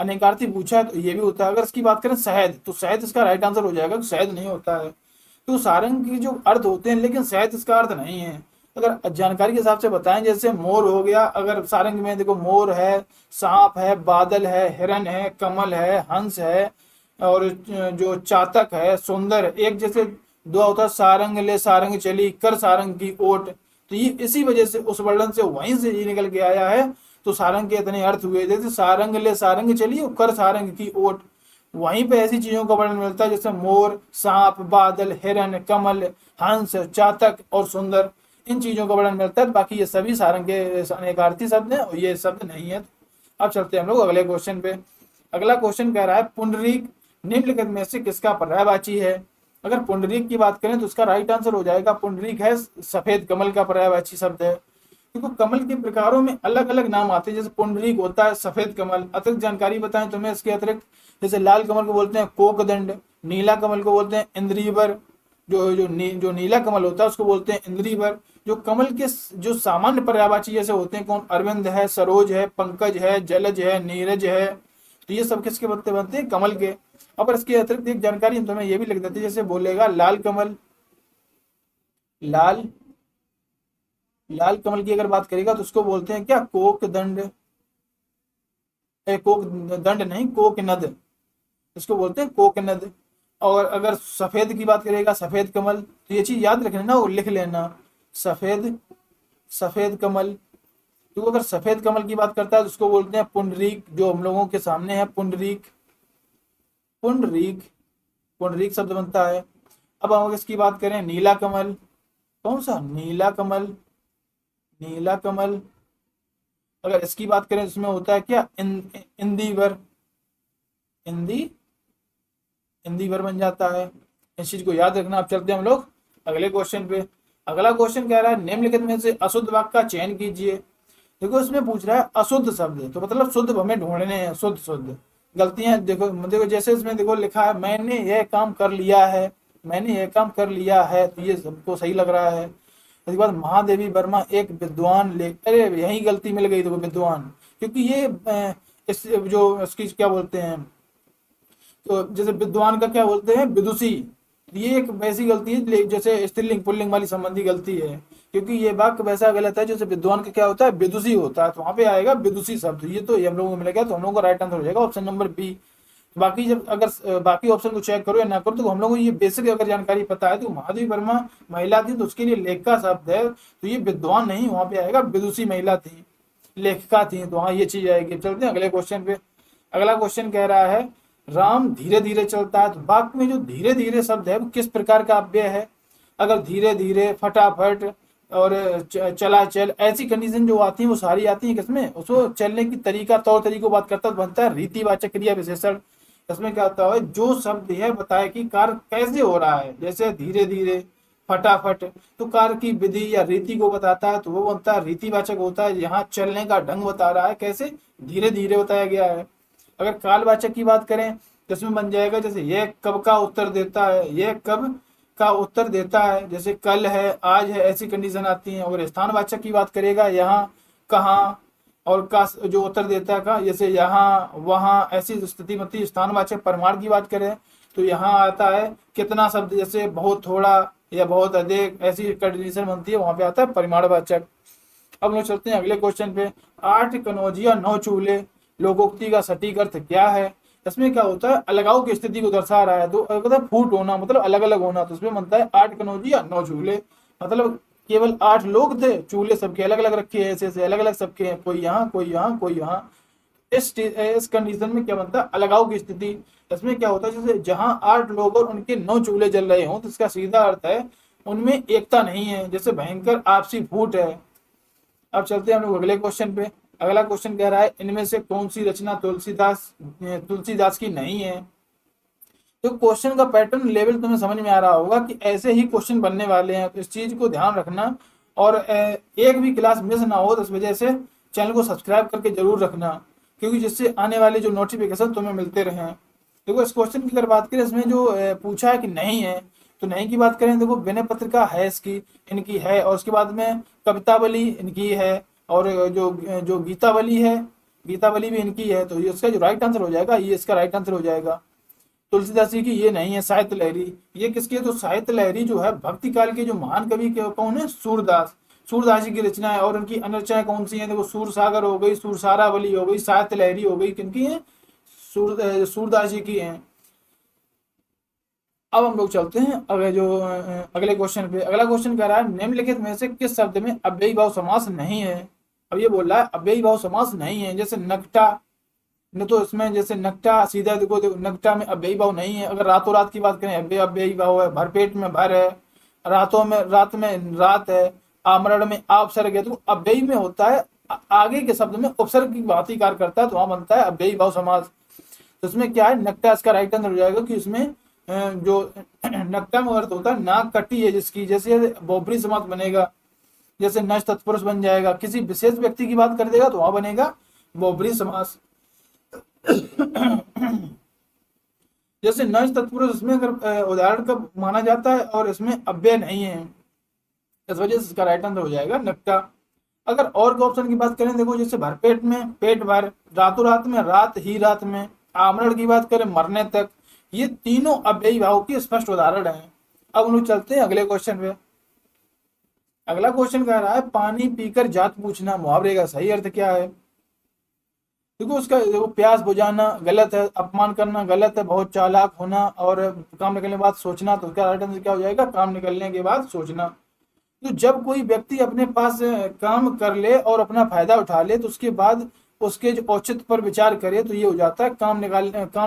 अनेकार्थी पूछा है तो ये भी होता है। अगर इसकी बात करें शहद, तो शहद इसका राइट आंसर हो जाएगा, शहद नहीं होता है। तो सारंग की जो अर्थ होते हैं लेकिन शहद इसका अर्थ नहीं है। अगर जानकारी के हिसाब से बताएं, जैसे मोर हो गया, अगर सारंग में देखो मोर है, सांप है, बादल है, हिरन है, कमल है, हंस है, और जो चातक है, सुंदर, एक जैसे दो होता है, सारंग ले सारंग चली कर सारंग की ओट, तो ये इसी वजह से उस वर्णन से वहीं से ये निकल के आया है। तो सारंग के इतने अर्थ हुए, जैसे सारंग ले सारंग चली और कर सारंग की ओट, वहीं पे ऐसी चीजों का वर्णन मिलता है जैसे मोर, सांप, बादल, हिरन, कमल, हंस, चातक और सुंदर, इन चीजों का वर्णन मिलता है। बाकी ये सभी सारंग के अनेकार्थी शब्द हैं और ये शब्द नहीं है। अब चलते हैं हम लोग अगले क्वेश्चन पे। अगला क्वेश्चन कह रहा है पुंडरीक निम्नलिखित में से किसका पर्यायवाची है। अगर पुंडरीक की बात करें तो उसका राइट आंसर हो जाएगा, पुंडरीक है सफेद कमल का पर्यायवाची शब्द है। देखो कमल के प्रकारों में अलग अलग नाम आते हैं, जैसे पुंडरीक होता है सफेद कमल। अतिरिक्त जानकारी बताएं तुम्हें इसके अतिरिक्त, जैसे लाल कमल को बोलते हैं कोकदंड, नीला कमल को बोलते हैं इंद्रीवर, जो नीला कमल होता है उसको बोलते हैं इंद्रीवर। जो कमल के जो सामान्य पर्यायवाची जैसे होते हैं कौन, अरविंद है, सरोज है, पंकज है, जलज है, नीरज है, तो ये सब किसके बनते हैं, कमल के। अब इसके अतिरिक्त एक जानकारी हम तुम्हें ये भी लिख देते हैं, जैसे बोलेगा लाल कमल, लाल कमल की अगर बात करेगा तो उसको बोलते हैं क्या, कोक दंड, कोक दंड नहीं, कोक नद, इसको बोलते हैं कोक नद। और अगर सफेद की बात करेगा, सफेद कमल, तो ये चीज याद रखना और लिख लेना, सफेद सफेद कमल। तो अगर सफेद कमल की बात करता है तो उसको बोलते हैं पुंडरीक, जो हम लोगों के सामने है पुंडरीक, पुंडरीक, पुंडरीक शब्द बनता है। अब हम इसकी बात करें नीला कमल, कौन सा, नीला कमल, नीला कमल। अगर इसकी बात करें इसमें होता है क्या, इंदिवर, इंदिवर बन जाता है। इस चीज को याद रखना। आप चलते हैं हम लोग अगले क्वेश्चन पे। अगला क्वेश्चन कह रहा है निम्नलिखित में से अशुद्ध वाक्य का चयन कीजिए। देखो इसमें पूछ रहा है अशुद्ध शब्द, तो मतलब शुद्ध हमें ढूंढने हैं, शुद्ध शुद्ध गलतियां। देखो जैसे इसमें देखो लिखा है मैंने यह काम कर लिया है, मैंने यह काम कर लिया है, तो ये सबको सही लग रहा है। उसके बाद महादेवी वर्मा एक विद्वान लेख, अरे यही गलती मिल गई, देखो विद्वान, क्योंकि ये इस जो इसकी क्या बोलते हैं, तो जैसे विद्वान का क्या बोलते हैं, विदुषी, ये एक वैसी गलती है जैसे स्त्रीलिंग पुल्लिंग वाली संबंधी गलती है, क्योंकि ये वाक्य वैसा गलत है जैसे विद्वान का क्या होता है, विदुषी होता है, तो वहां पे आएगा विदुषी शब्द। ये हम लोगों को मिलेगा, तो हम लोगों का राइट आंसर हो जाएगा ऑप्शन नंबर बी। बाकी जब अगर बाकी ऑप्शन को चेक करो या ना करो, तो हम लोगों को ये बेसिक अगर जानकारी पता है तो माधवी वर्मा महिला थी, तो उसके लिए लेखिका शब्द है, तो ये विद्वान नहीं, वहां पे आएगा विदुषी महिला थी, लेखिका थी, तो वहां ये चीज आएगी। चलते हैं अगले क्वेश्चन पे। अगला क्वेश्चन कह रहा है राम धीरे धीरे चलता है, तो वाक्य में जो धीरे धीरे शब्द है वो किस प्रकार का अव्यय है? अगर धीरे धीरे, फटाफट और चला चल, ऐसी कंडीशन जो आती है वो सारी आती है किसमें? उसको चलने की तरीका, तौर तरीकों बात करता है, बनता है रीतिवाचक क्रिया विशेषण। इसमें क्या होता है, जो शब्द है बताए कि कार्य कैसे हो रहा है, जैसे धीरे धीरे, फटाफट, तो कार्य की विधि या रीति को बताता है, तो वो बनता है रीतिवाचक होता है। यहाँ चलने का ढंग बता रहा है, कैसे? धीरे धीरे बताया गया है। अगर कालवाचक की बात करें तो इसमें बन जाएगा जैसे यह कब का उत्तर देता है, यह कब का उत्तर देता है, जैसे कल है, आज है, ऐसी कंडीशन आती है। और स्थानवाचक की बात करेगा, यहाँ, कहाँ, और का जो उत्तर देता है का, जैसे यहाँ, वहाँ, ऐसी स्थिति मतलब स्थानवाचक। परिमाण की बात करें तो यहाँ आता है कितना शब्द, जैसे बहुत थोड़ा या बहुत अधिक, ऐसी कंडीशन बनती है, वहां पे आता है परिमाणवाचक। अब लोग चलते हैं अगले क्वेश्चन पे। 8 कनौजिया 9 चूल्हे, लोकोक्ति का सटीक अर्थ क्या है? इसमें क्या होता है, अलगाव की स्थिति को दर्शा रहा है, तो मतलब फूट होना, मतलब अलग अलग होना, तो इसमें बनता है 8 कनौजिया 9 चूल्हे, मतलब केवल 8 लोग थे, चूल्हे सबके अलग अलग रखे हैं, ऐसे ऐसे अलग अलग सबके हैं, कोई यहाँ, कोई यहाँ, कोई यहाँ। इस कंडीशन में क्या बनता है, अलगाव की स्थिति। इसमें क्या होता है, जैसे जहां 8 लोग और उनके 9 चूल्हे जल रहे हों, तो इसका सीधा अर्थ है उनमें एकता नहीं है, जैसे भयंकर आपसी फूट है। अब चलते हैं हम लोग अगले क्वेश्चन पे। अगला क्वेश्चन कह रहा है इनमें से कौन सी रचना तुलसीदास की नहीं है? तो क्वेश्चन का पैटर्न लेवल तुम्हें समझ में आ रहा होगा कि ऐसे ही क्वेश्चन बनने वाले हैं, तो इस चीज को ध्यान रखना। और एक भी क्लास मिस ना हो, तो इस वजह से चैनल को सब्सक्राइब करके जरूर रखना, क्योंकि जिससे आने वाले जो नोटिफिकेशन तुम्हें मिलते रहें। देखो इस क्वेश्चन की अगर बात करें, इसमें जो पूछा है कि नहीं है, तो नहीं की बात करें, देखो विनय पत्रिका है इसकी, इनकी है, और उसके बाद में कवितावली इनकी है, और जो जो गीतावली है, गीतावली भी इनकी है, तो ये इसका जो राइट आंसर हो जाएगा, ये इसका राइट आंसर हो जाएगा। तुलसीदास जी की ये नहीं है। साहित्य लहरी ये किसकी है? तो साहित्य लहरी जो है भक्ति काल के जो महान कवि कौन है? सूरदास। सूरदास जी की रचना है, और उनकी अन्य रचनाएं कौन सी हैं? देखो सूर सागर हो गई, सूरसारावली हो गई, साहित्य लहरी हो गई, किनकी है? सूरदास जी की है। अब हम लोग चलते हैं अगले क्वेश्चन पे। अगला क्वेश्चन कह रहा है निम्नलिखित में से किस शब्द में अव्ययी भाव समास नहीं है? अब ये बोल रहा है अव्ययी भाव समास नहीं है, जैसे नकटा न, तो इसमें जैसे नकटा सीधा देखो, नकटा में अव्ययी भाव नहीं है। अगर रातों रात की बात करें, अव्ययी भाव है। भरपेट में भर है, रातों में रात में रात है, आमरण में अपसर्ग है, तो अव्ययी में होता है आगे के शब्द में उपसर्ग की भांति कार्य करता है, तो वहां बनता है अव्ययी भाव समास। तो इसमें क्या है, नकटा इसका राइट आंसर हो जाएगा, कि इसमें जो नकटा में अर्थ होता है नाक कटी है जिसकी, जैसे बहुब्रीहि समास बनेगा, जैसे नष्ट तत्पुरुष बन जाएगा। किसी विशेष व्यक्ति की बात कर देगा तो वहां बनेगा बहुब्रीहि समास। जैसे नष्ट तत्पुरुष, इसमें अगर उदाहरण का माना जाता है और इसमें अव्यय नहीं है, इस वजह से इसका राइट आंसर हो जाएगा नकटा। अगर और के ऑप्शन की बात करें, देखो जैसे भरपेट में पेट भर, रातों रात में रात ही रात में, आमरण की बात करें मरने तक, ये तीनों अव्ययी भाव के स्पष्ट उदाहरण हैं। अब हम लोग चलते हैं अगले क्वेश्चन पे। अगला क्वेश्चन कह रहा है पानी पीकर जात पूछना, मुहावरे का सही अर्थ क्या है? देखो उसका, देखो प्यास बुझाना गलत है, अपमान करना गलत है, बहुत चालाक होना, और काम निकलने के बाद सोचना, तो उसका राइट आंसर क्या हो जाएगा? काम निकलने के बाद सोचना। तो जब कोई व्यक्ति अपने पास काम कर ले और अपना फायदा उठा ले, तो उसके बाद उसके जो औचित्य पर विचार करे, तो ये हो जाता है काम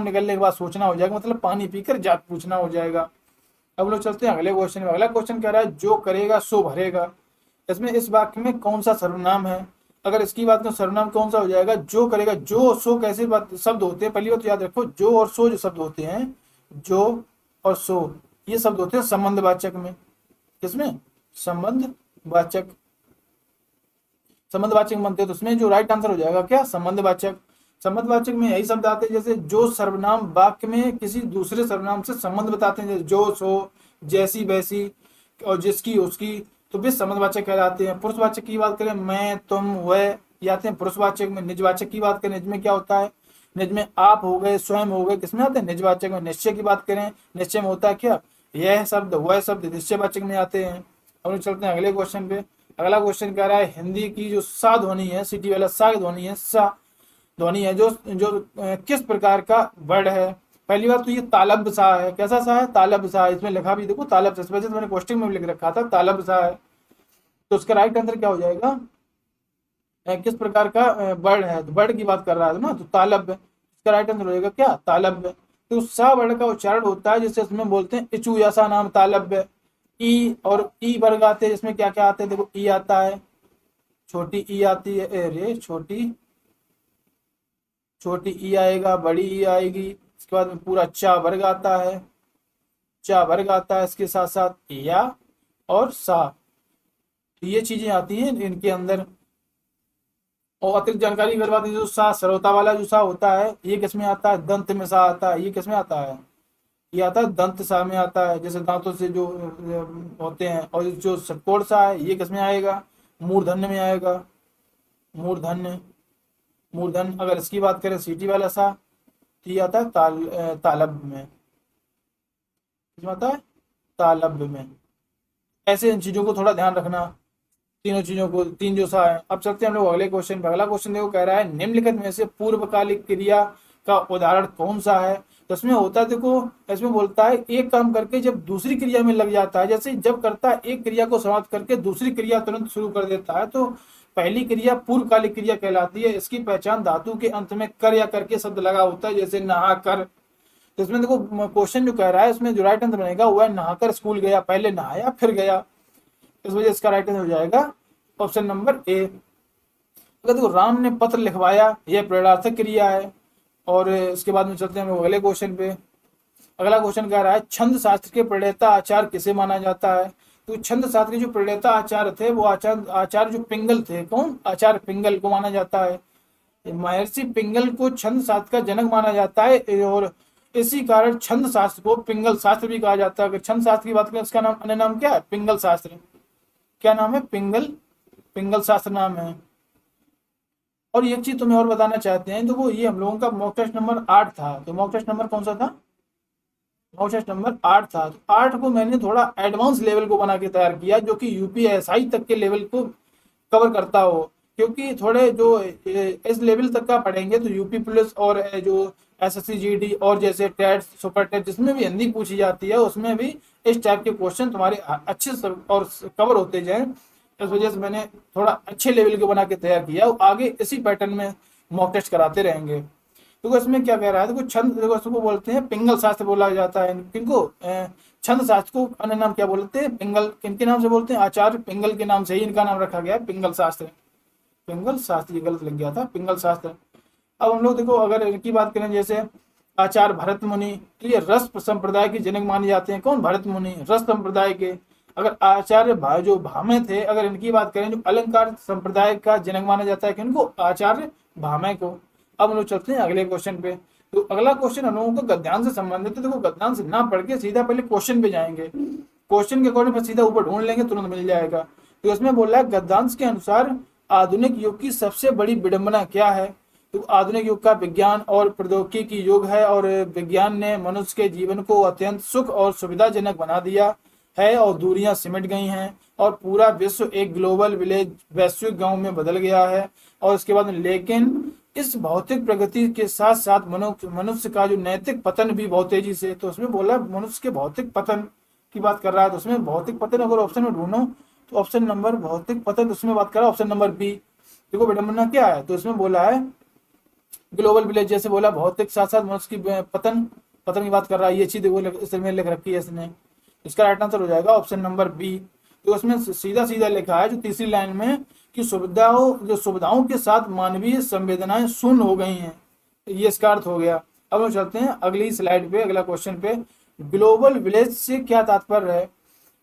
निकलने के बाद सोचना हो जाएगा, मतलब पानी पीकर जात पूछना हो जाएगा। अब लोग चलते हैं अगले क्वेश्चन में। अगला क्वेश्चन कह रहा है जो करेगा सो भरेगा। इसमें इस वाक्य में कौन सा सर्वनाम है? अगर इसकी बात करें, सर्वनाम कौन सा हो जाएगा? जो करेगा। जो और सो कैसे शब्द होते हैं? पहली बात तो याद रखो, जो और सो जो शब्द होते हैं, जो और सो ये शब्द होते हैं संबंधवाचक में। किसमें? संबंधवाचक। संबंधवाचक बनते हैं, तो उसमें जो राइट आंसर हो जाएगा क्या? संबंधवाचक। संबंधवाचक में यही शब्द आते हैं, जैसे जो सर्वनाम वाक्य में किसी दूसरे सर्वनाम से संबंध बताते हैं, जैसे जो सो, जैसी वैसी, और जिसकी उसकी, तो वे संबंधवाचक कहलाते हैं। पुरुषवाचक की बात करें, मैं तुम वह, ये आते हैं पुरुषवाचक में। निजवाचक की बात करें, निज में क्या होता है? निज में आप हो गए, स्वयं हो गए, किसमें आते हैं? निजवाचक में। निश्चय की बात करें, निश्चय में होता है क्या? यह शब्द वह शब्द निश्चयवाचक में आते हैं। अब हम चलते हैं अगले क्वेश्चन पे। अगला क्वेश्चन कह रहा है हिंदी की जो सा ध्वनि है, सिटी वाला सा ध्वनि है, सा ध्वनि है जो जो किस प्रकार का वर्ड है। पहली बात तो ये तालब सा है। कैसा सा है? तालब सा है। इसमें लिखा भी देखो तालब सा, इस वजह से मैंने क्वेश्चन में भी लिख रखा था तालब सा है। तो उसका राइट आंसर क्या हो जाएगा? किस प्रकार का वर्ड है, तो वर्ड की बात कर रहा है ना, तो तालब। इसका राइट आंसर हो जाएगा क्या? तालब। तो सा वर्ड का उच्चारण होता है जिसे इसमें बोलते हैं इचू ऐसा नाम तालब। ई और ई वर्ग आते हैं, जिसमें क्या क्या आते हैं देखो, ई आता है, छोटी ई आती है, अरे छोटी छोटी ई आएगा, बड़ी ई आएगी, इसके बाद में पूरा चा वर्ग आता है, चा वर्ग आता है, इसके साथ साथ या और सा, तो ये चीजें आती हैं इनके अंदर। और अतिरिक्त जानकारी अगर बात जो सा सरोता वाला जो सा होता है, ये किसमें आता है? दंत में सा आता है। ये किसमें आता है? ये आता है दंत सा में आता है, जैसे दांतों से जो होते हैं। और जो षटकोण सा है, ये किसमें आएगा? मूर्धन्य में आएगा, मूर्धन्य। मूर्धन्य अगर इसकी बात करें सीटी वाला सा, तो ये आता है तालब में। किसमें आता है? तालब में। ऐसे इन चीजों को थोड़ा ध्यान रखना, तीनों चीजों को, तीन जो सा है। अब चलते हैं हम लोग अगले क्वेश्चन पर। अगला क्वेश्चन देखो, कह रहा है निम्नलिखित में से पूर्वकालिक क्रिया का उदाहरण कौन सा है। तो इसमें होता है देखो, इसमें बोलता है एक काम करके जब दूसरी क्रिया में लग जाता है, जैसे जब करता है एक क्रिया को समाप्त करके दूसरी क्रिया तुरंत शुरू कर देता है, तो पहली क्रिया पूर्वकालिक क्रिया कहलाती है। इसकी पहचान धातु के अंत में कर या करके शब्द लगा होता है, जैसे नहा कर। तो इसमें देखो क्वेश्चन जो कह रहा है, उसमें जो राइट आंसर बनेगा वह नहाकर स्कूल गया, पहले नहाया फिर गया, इस वजह इसका राइट आंसर हो जाएगा ऑप्शन नंबर ए। अगर देखो राम ने पत्र लिखवाया, यह प्रेरणार्थक क्रिया है। और इसके बाद में चलते हैं हम लोग अगले क्वेश्चन पे। अगला क्वेश्चन कह रहा है छंद शास्त्र के प्रणेता आचार्य किसे माना जाता है। तो छंद शास्त्र के जो प्रणेता आचार्य थे, वो आचार्य जो पिंगल थे, कौन? आचार्य पिंगल को माना जाता है। महर्षि पिंगल को छंद शास्त्र का जनक माना जाता है, और इसी कारण छंद शास्त्र को पिंगल शास्त्र भी कहा जाता है। अगर छंद शास्त्र की बात करें, इसका नाम अन्य नाम क्या है? पिंगल शास्त्र। क्या नाम है? पिंगल, पिंगल शास्त्र नाम है। और एक चीज तुम्हें और बताना चाहते हैं, तो वो ये हम लोगों का मॉक टेस्ट नंबर 8 था। तो मॉक टेस्ट नंबर कौन सा था? मॉक टेस्ट नंबर 8 था। तो 8 को मैंने थोड़ा एडवांस लेवल को बना के तैयार किया, जो कि यूपीएसआई तक के लेवल को कवर करता हो। क्योंकि थोड़े जो इस लेवल तक का पढ़ेंगे तो यूपी पुलिस और जो एसएससी जीडी और जैसे टेट सुपर टेट जिसमें भी हिंदी पूछी जाती है, उसमें भी इस टाइप के क्वेश्चन तुम्हारे अच्छे से और कवर होते जाएं। इस वजह से मैंने थोड़ा अच्छे लेवल के बना के तैयार किया, आगे इसी पैटर्न में मॉक टेस्ट कराते रहेंगे। देखो इसमें क्या कह रहा है, देखो छंद, देखो इसको बोलते हैं पिंगल शास्त्र बोला जाता है। किनको? छंद शास्त्र को अन्य नाम क्या बोलते हैं? पिंगल। किनके नाम से बोलते हैं? आचार्य पिंगल के नाम से ही इनका नाम रखा गया है, पिंगल शास्त्र। पिंगल शास्त्र, ये गलत लग गया था, पिंगल शास्त्र। अब हम लोग देखो अगर इनकी बात करें, जैसे आचार्य भरत मुनि, तो ये रस संप्रदाय के जनक माने जाते हैं। कौन? भरत मुनि, रस संप्रदाय के। अगर आचार्य जो भामे थे, अगर इनकी बात करें, जो अलंकार संप्रदाय का जनक माना जाता है किनको? आचार्य भामे को। अब हम लोग चलते हैं अगले क्वेश्चन पे। तो अगला क्वेश्चन हम लोगों को गद्यांश से संबंधित है। देखो गद्यांश ना पढ़ के सीधा पहले क्वेश्चन पे जाएंगे, क्वेश्चन के अकॉर्डिंग सीधा ऊपर ढूंढ लेंगे, तुरंत मिल जाएगा। तो इसमें बोल रहा है गद्यांश के अनुसार आधुनिक युग की सबसे बड़ी विडंबना क्या है। तो आधुनिक युग का विज्ञान और प्रौद्योगिकी की युग है, और विज्ञान ने मनुष्य के जीवन को अत्यंत सुख और सुविधाजनक बना दिया है, और दूरियां सिमट गई हैं, और पूरा विश्व एक ग्लोबल विलेज, वैश्विक गांव में बदल गया है। और इसके बाद लेकिन इस भौतिक प्रगति के साथ साथ मनुष्य का जो नैतिक पतन भी बहुत तेजी से। तो उसमें बोला मनुष्य के भौतिक पतन की बात कर रहा है। तो उसमें भौतिक पतन अगर ऑप्शन में ढूंढो, तो ऑप्शन नंबर भौतिक पतन, उसमें बात कर रहा है ऑप्शन नंबर बी। देखो विडंबना क्या है, तो इसमें बोला है ग्लोबल विलेज, जैसे बोला भौतिक साथ साथ मनुष्य की पतन, पतन की बात कर रहा है। ये चीज इसमें लिख रखी है इसने। इसका राइट आंसर हो जाएगा ऑप्शन नंबर बी। तो उसमें सीधा सीधा लिखा है जो तीसरी लाइन में, कि सुविधाओं के साथ मानवीय संवेदनाएं शून्य हो गई हैं, ये इसका अर्थ हो गया। अब हम चलते हैं अगली स्लाइड पे, अगला क्वेश्चन पे। ग्लोबल विलेज से क्या तात्पर्य है?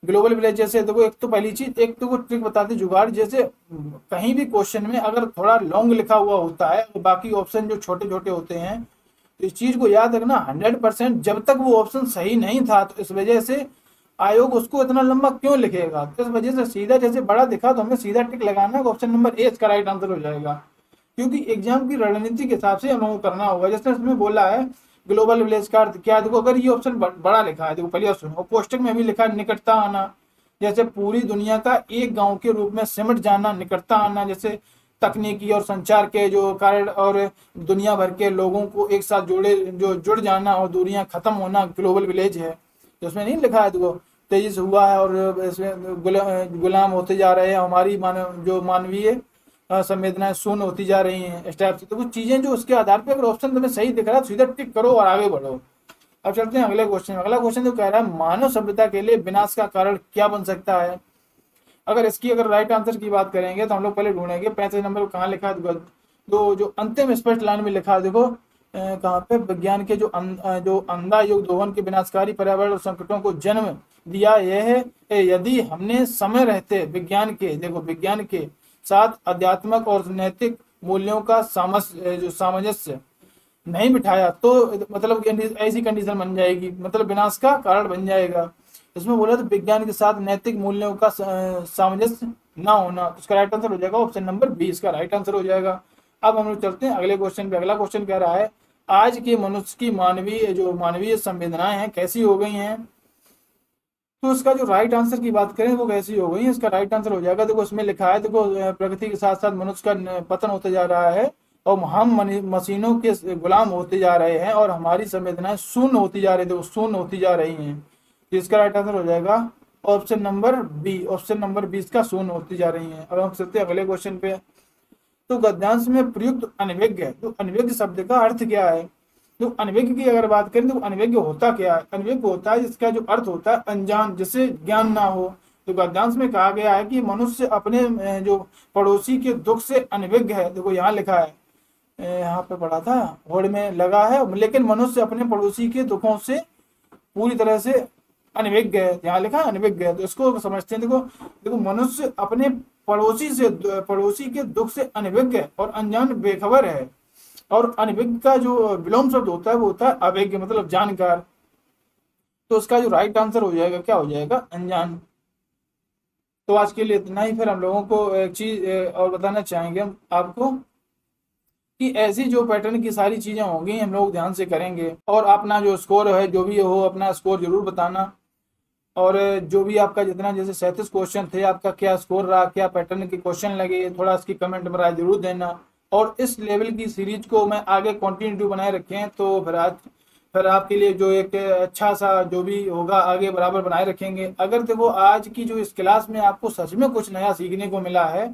ग्लोबल विलेज जैसे देखो, एक तो पहली चीज, एक तो ट्रिक बताते जुगाड़, जैसे कहीं भी क्वेश्चन में अगर थोड़ा लॉन्ग लिखा हुआ होता है और बाकी ऑप्शन जो छोटे छोटे होते हैं, तो इस चीज को याद रखना 100%, जब तक वो ऑप्शन सही नहीं था, तो इस वजह से आयोग उसको इतना लंबा क्यों लिखेगा। तो इस वजह से सीधा जैसे बड़ा दिखा तो हमें सीधा टिक लगाना है, ऑप्शन नंबर ए इसका राइट आंसर हो जाएगा। क्योंकि एग्जाम की रणनीति के हिसाब से हम लोगों को करना होगा। जैसे इसमें बोला है ग्लोबल विलेज का अर्थ क्या है? देखो अगर ये ऑप्शन बड़ा लिखा है, देखो पहले बात सुनो, और कोष्टक में भी लिखा है निकटता आना, जैसे पूरी दुनिया का एक गांव के रूप में सिमट जाना, निकटता आना, जैसे तकनीकी और संचार के जो कारण और दुनिया भर के लोगों को एक साथ जुड़ जाना और दूरियां खत्म होना ग्लोबल विलेज है। तो उसमें नहीं लिखा है देखो, तेजी से हुआ है और इसमें गुलाम होते जा रहे हैं, हमारी मानवीय संवेदनाएं शून्य होती जा रही हैं इस टाइप से। तो कुछ चीजें जो उसके आधार पर अगर ऑप्शन तुम्हें सही दिख रहा है तो सीधा टिक करो और आगे बढ़ो। अब चलते हैं अगले क्वेश्चन में। अगला क्वेश्चन तो कह रहा है मानव सभ्यता के लिए विनाश का कारण क्या बन सकता है? अगर इसकी अगर राइट आंसर की बात करेंगे तो हम लोग पहले ढूंढेंगे 35 नंबर कहाँ लिखा है, तो जो अंतिम स्पष्ट लाइन में लिखा है देखो, कहाँ पे, विज्ञान के जो अंधा युग दोहन के विनाशकारी पर्यावरण संकटों को जन्म दिया यह है, यदि हमने समय रहते विज्ञान के साथ आध्यात्मिक और नैतिक मूल्यों का सामंजस्य नहीं बिठाया तो मतलब ऐसी कंडीशन बन जाएगी, मतलब विनाश का कारण बन जाएगा। इसमें बोला तो विज्ञान के साथ नैतिक मूल्यों का सामंजस्य ना होना, तो इसका राइट आंसर हो जाएगा ऑप्शन नंबर बी, इसका राइट आंसर हो जाएगा। अब हम लोग चलते हैं अगले क्वेश्चन पे। अगला क्वेश्चन कह रहा है आज के मनुष्य की मानवीय संवेदनाएं हैं कैसी हो गई हैं? तो इसका जो राइट आंसर की बात करें वो कैसी हो गई है, इसका राइट आंसर हो जाएगा देखो, इसमें लिखा है देखो, प्रगति के साथ साथ मनुष्य का पतन होते जा रहा है और हम मशीनों के गुलाम होते जा रहे हैं और हमारी संवेदनाएं शून्य होती जा रही है, देखो शून्य होती जा रही हैं। तो इसका राइट आंसर हो जाएगा option number B, option number 20 का शून्य होती जा रही है। अब हम चलते हैं अगले क्वेश्चन पे। तो गद्यांश में प्रयुक्त अनभिज्ञ, तो अनभिज्ञ शब्द का अर्थ क्या है? तो अनभिज्ञ की अगर बात करें तो अनभिज्ञ होता क्या है? अनभिज्ञ होता है जिसका जो अर्थ होता है अनजान, जिसे ज्ञान ना हो। तो गद्यांश में कहा गया है कि मनुष्य अपने जो पड़ोसी के दुख से अनभिज्ञ है, देखो यहाँ लिखा है, यहाँ पे पढ़ा था, होड़ में लगा है, लेकिन मनुष्य अपने पड़ोसी के दुखों से पूरी तरह से अनभिज्ञ है, यहाँ लिखा है अनभिज्ञ है। तो इसको समझते हैं, देखो देखो मनुष्य अपने पड़ोसी के दुख से अनभिज्ञ और अनजान बेखबर है, और अनभिज्ञ का जो विलोम शब्द होता है वो होता है अभिज्ञ, मतलब जानकार। तो उसका जो राइट आंसर हो जाएगा क्या हो जाएगा? अनजान। तो आज के लिए इतना ही। फिर हम लोगों को एक चीज और बताना चाहेंगे हम आपको कि ऐसी जो पैटर्न की सारी चीजें होंगी हम लोग ध्यान से करेंगे, और अपना जो स्कोर है जो भी हो अपना स्कोर जरूर बताना, और जो भी आपका जितना जैसे 37 क्वेश्चन थे आपका क्या स्कोर रहा, क्या पैटर्न के क्वेश्चन लगे, थोड़ा इसकी कमेंट में राय जरूर देना। और इस लेवल की सीरीज को मैं आगे कंटिन्यू बनाए रखें तो फिर आपके लिए जो एक अच्छा सा जो भी होगा आगे बराबर बनाए रखेंगे। अगर देखो आज की जो इस क्लास में आपको सच में कुछ नया सीखने को मिला है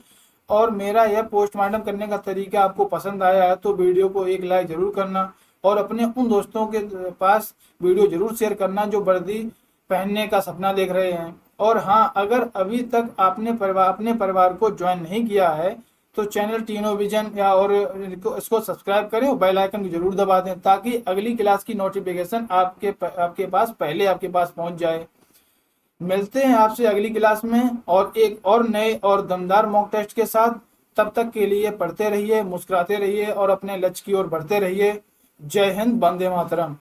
और मेरा यह पोस्टमार्टम करने का तरीका आपको पसंद आया है तो वीडियो को एक लाइक जरूर करना, और अपने उन दोस्तों के पास वीडियो जरूर शेयर करना जो वर्दी पहनने का सपना देख रहे हैं। और हाँ, अगर अभी तक आपने अपने परिवार को ज्वाइन नहीं किया है तो चैनल टीनो विजन और इसको सब्सक्राइब करें और बेल आइकन को जरूर दबा दें ताकि अगली क्लास की नोटिफिकेशन आपके पास पहले आपके पास पहुंच जाए। मिलते हैं आपसे अगली क्लास में और एक और नए और दमदार मॉक टेस्ट के साथ। तब तक के लिए पढ़ते रहिए, मुस्कुराते रहिए और अपने लक्ष्य की ओर बढ़ते रहिए। जय हिंद, वंदे मातरम।